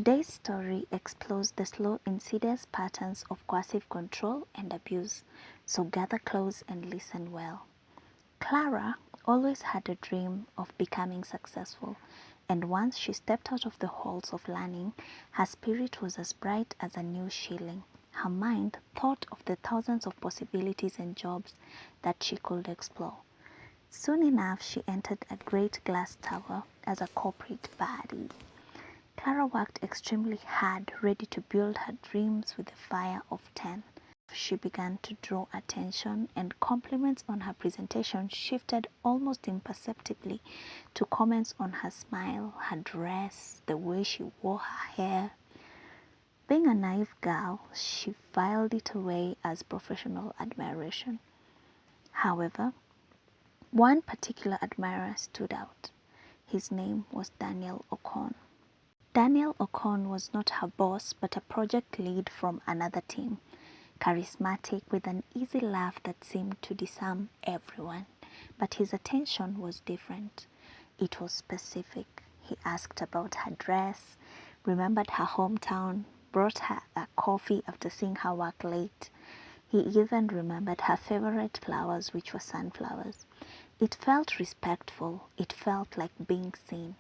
Today's story explores the slow, insidious patterns of coercive control and abuse, so gather close and listen well. Clara always had a dream of becoming successful, and once she stepped out of the halls of learning, her spirit was as bright as a new shilling. Her mind thought of the thousands of possibilities and jobs that she could explore. Soon enough, she entered a great glass tower as a corporate baddie. Clara worked extremely hard, ready to build her dreams with the fire of 10. She began to draw attention, and compliments on her presentation shifted almost imperceptibly to comments on her smile, her dress, the way she wore her hair. Being a naive girl, she filed it away as professional admiration. However, one particular admirer stood out. His name was Daniel Ocon. Daniel Ocon was not her boss, but a project lead from another team. Charismatic, with an easy laugh that seemed to disarm everyone. But his attention was different. It was specific. He asked about her dress, remembered her hometown, brought her a coffee after seeing her work late. He even remembered her favorite flowers, which were sunflowers. It felt respectful. It felt like being seen.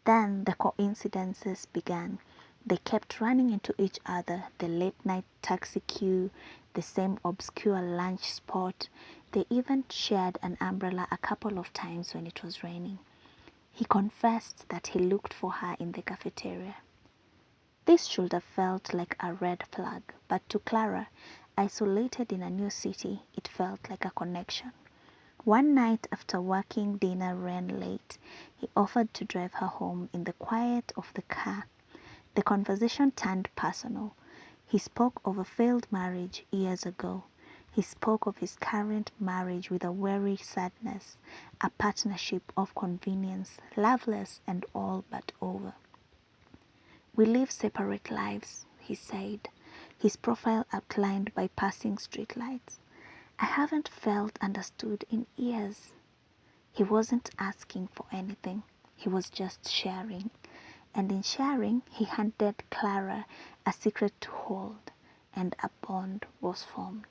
Then the coincidences began. They kept running into each other, the late-night taxi queue, the same obscure lunch spot. They even shared an umbrella a couple of times when it was raining. He confessed that he looked for her in the cafeteria. This should have felt like a red flag, but to Clara, isolated in a new city, it felt like a connection. One night after working dinner ran late, he offered to drive her home in the quiet of the car. The conversation turned personal. He spoke of a failed marriage years ago. He spoke of his current marriage with a weary sadness, a partnership of convenience, loveless and all but over. We live separate lives, he said, his profile outlined by passing streetlights. I haven't felt understood in years. He wasn't asking for anything. He was just sharing. And in sharing, he handed Clara a secret to hold, and a bond was formed.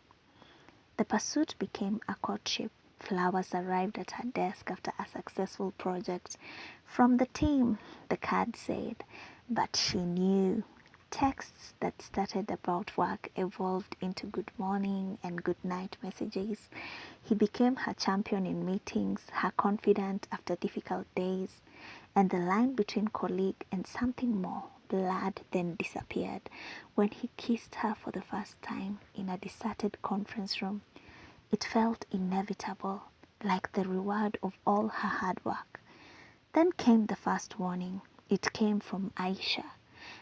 The pursuit became a courtship. Flowers arrived at her desk after a successful project. From the team, the card said, but she knew. Texts that started about work evolved into good morning and good night messages. He became her champion in meetings, her confidant after difficult days, and the line between colleague and something more blurred, then disappeared when he kissed her for the first time in a deserted conference room. It felt inevitable, like the reward of all her hard work. Then came the first warning. It came from Aisha,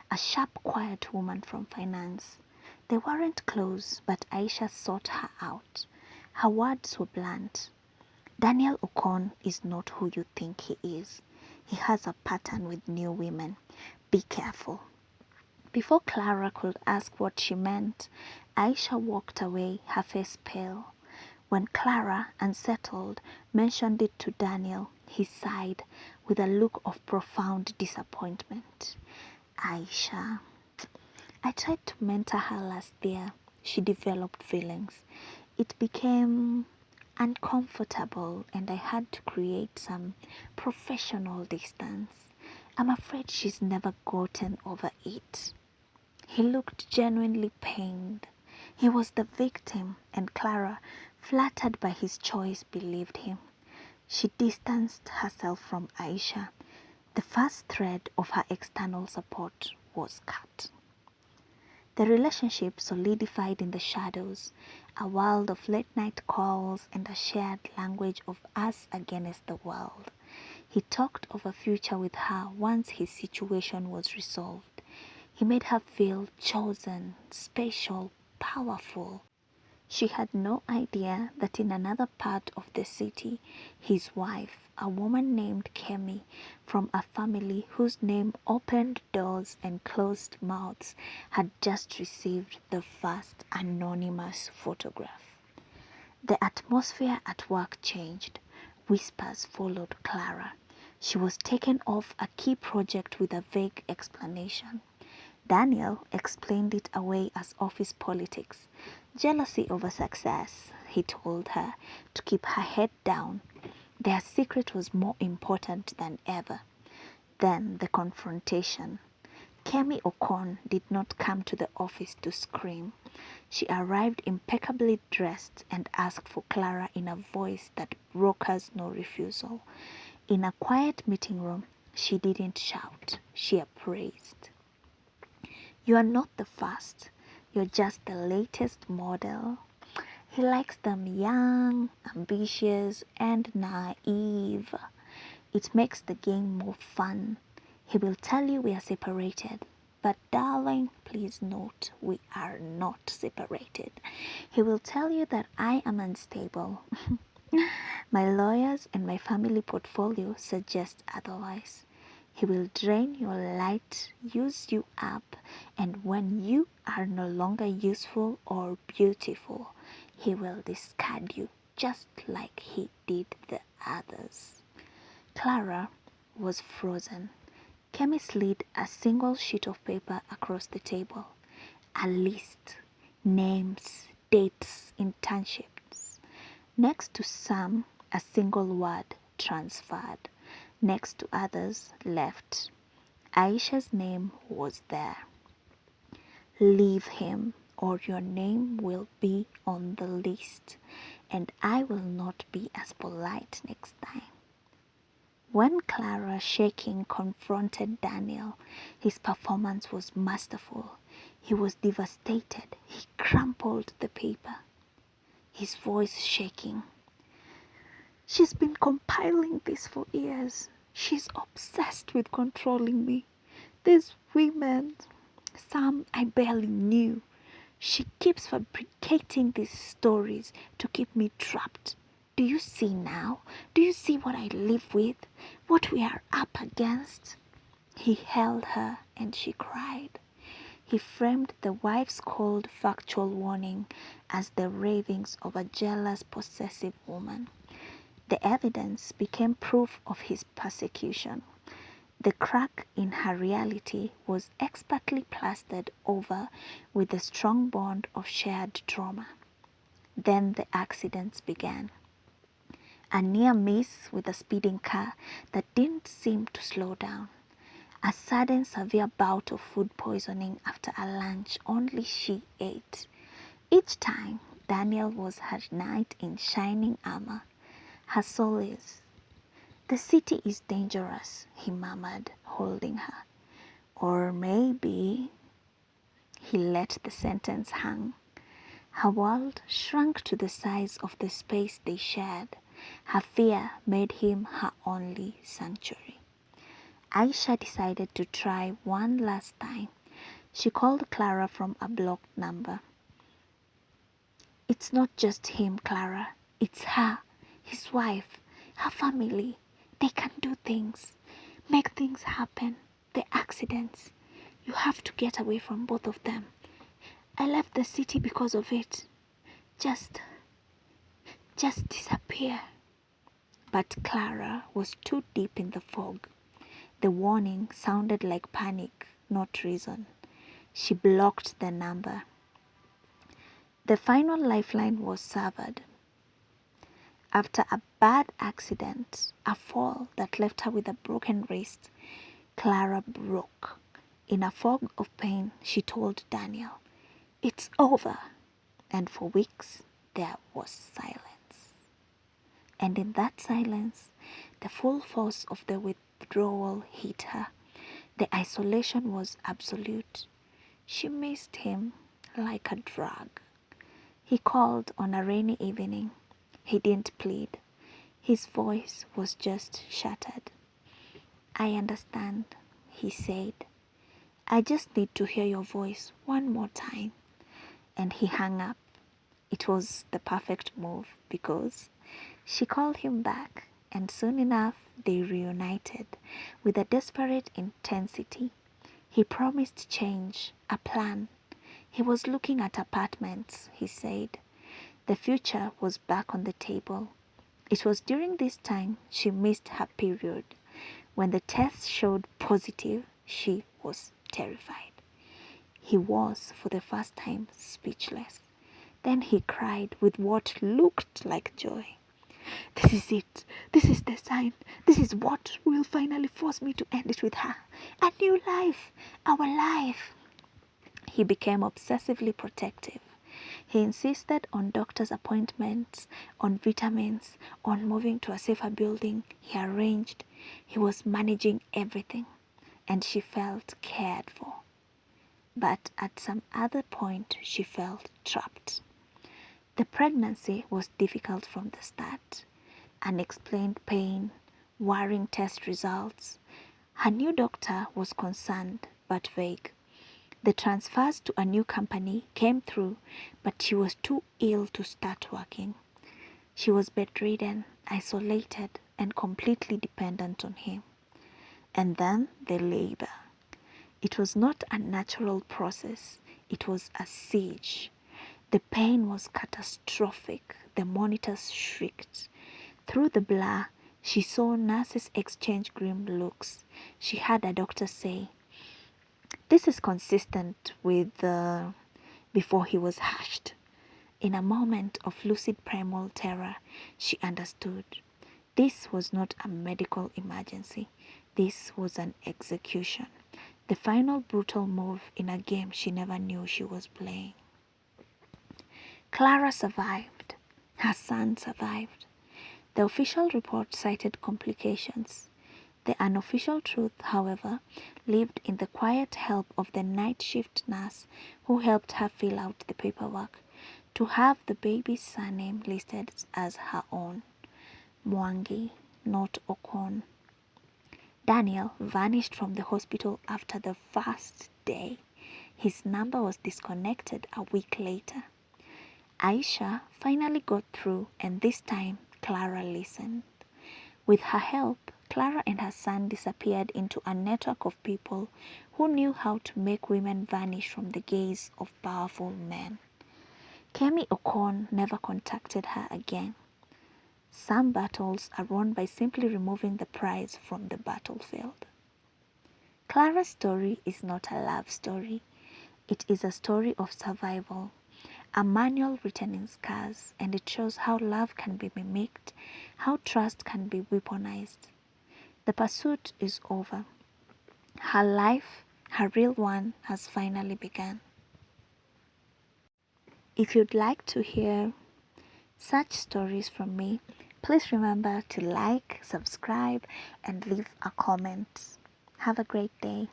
a sharp, quiet woman from finance. They weren't close, but Aisha sought her out. Her words were blunt. Daniel Ocon is not who you think he is. He has a pattern with new women. Be careful. Before Clara could ask what she meant, Aisha walked away, her face pale. When Clara, unsettled, mentioned it to Daniel, he sighed with a look of profound disappointment. Aisha. I tried to mentor her last year. She developed feelings. It became uncomfortable and I had to create some professional distance. I'm afraid she's never gotten over it. He looked genuinely pained. He was the victim, and Clara, flattered by his choice, believed him. She distanced herself from Aisha. The first thread of her external support was cut. The relationship solidified in the shadows, a world of late-night calls and a shared language of us against the world. He talked of a future with her once his situation was resolved. He made her feel chosen, special, powerful. She had no idea that in another part of the city, his wife, a woman named Kemi, from a family whose name opened doors and closed mouths, had just received the first anonymous photograph. The atmosphere at work changed. Whispers followed Clara. She was taken off a key project with a vague explanation. Daniel explained it away as office politics. Jealousy over success, he told her, to keep her head down. Their secret was more important than ever. Then the confrontation. Kemi Okon did not come to the office to scream. She arrived impeccably dressed and asked for Clara in a voice that brokers no refusal. In a quiet meeting room, she didn't shout. She appraised. You are not the first. You're just the latest model. He likes them young, ambitious, and naive. It makes the game more fun. He will tell you we are separated. But darling, please note, we are not separated. He will tell you that I am unstable. My lawyers and my family portfolio suggest otherwise. He will drain your light, use you up, and when you are no longer useful or beautiful, he will discard you just like he did the others. Clara was frozen. Kemi slid a single sheet of paper across the table. A list, names, dates, internships. Next to some, a single word, transferred. Next to others, left. Aisha's name was there. Leave him, or your name will be on the list, and I will not be as polite next time. When Clara, shaking, confronted Daniel, his performance was masterful. He was devastated. He crumpled the paper, his voice shaking. She's been compiling this for years. She's obsessed with controlling me. These women, some I barely knew. She keeps fabricating these stories to keep me trapped. Do you see now? Do you see what I live with? What we are up against? He held her and she cried. He framed the wife's cold, factual warning as the ravings of a jealous, possessive woman. The evidence became proof of his persecution. The crack in her reality was expertly plastered over with a strong bond of shared trauma. Then the accidents began. A near miss with a speeding car that didn't seem to slow down. A sudden severe bout of food poisoning after a lunch only she ate. Each time, Daniel was her knight in shining armor. Her solace. The city is dangerous, he murmured, holding her. Or maybe, he let the sentence hang. Her world shrunk to the size of the space they shared. Her fear made him her only sanctuary. Aisha decided to try one last time. She called Clara from a blocked number. It's not just him, Clara. It's her, his wife, her family. They can do things, make things happen. The accidents. You have to get away from both of them. I left the city because of it. Just disappear. But Clara was too deep in the fog. The warning sounded like panic, not reason. She blocked the number. The final lifeline was severed. After a bad accident, a fall that left her with a broken wrist, Clara broke. In a fog of pain, she told Daniel, "It's over." And for weeks, there was silence. And in that silence, the full force of the withdrawal hit her. The isolation was absolute. She missed him like a drug. He called on a rainy evening. He didn't plead. His voice was just shattered. "I understand," he said. "I just need to hear your voice one more time." And he hung up. It was the perfect move because she called him back, and soon enough they reunited with a desperate intensity. He promised change, a plan. He was looking at apartments, he said. The future was back on the table. It was during this time she missed her period. When the test showed positive, she was terrified. He was, for the first time, speechless. Then he cried with what looked like joy. This is it. This is the sign. This is what will finally force me to end it with her. A new life. Our life. He became obsessively protective. He insisted on doctor's appointments, on vitamins, on moving to a safer building he arranged. He was managing everything, and she felt cared for. But at some other point, she felt trapped. The pregnancy was difficult from the start. Unexplained pain, worrying test results. Her new doctor was concerned but vague. The transfers to a new company came through, but she was too ill to start working. She was bedridden, isolated, and completely dependent on him. And then the labor. It was not a natural process, it was a siege. The pain was catastrophic. The monitors shrieked. Through the blur, she saw nurses exchange grim looks. She heard a doctor say, "This is consistent with before he was hatched." In a moment of lucid primal terror, she understood. This was not a medical emergency. This was an execution. The final brutal move in a game she never knew she was playing. Clara survived. Her son survived. The official report cited complications. The unofficial truth, however, lived in the quiet help of the night shift nurse who helped her fill out the paperwork to have the baby's surname listed as her own. Mwangi, not Okon. Daniel vanished from the hospital after the first day. His number was disconnected a week later. Aisha finally got through, and this time Clara listened. With her help, Clara and her son disappeared into a network of people who knew how to make women vanish from the gaze of powerful men. Kemi Okon never contacted her again. Some battles are won by simply removing the prize from the battlefield. Clara's story is not a love story. It is a story of survival, a manual written in scars, and it shows how love can be mimicked, how trust can be weaponized. The pursuit is over. Her life, her real one, has finally begun. If you'd like to hear such stories from me, please remember to like, subscribe, and leave a comment. Have a great day.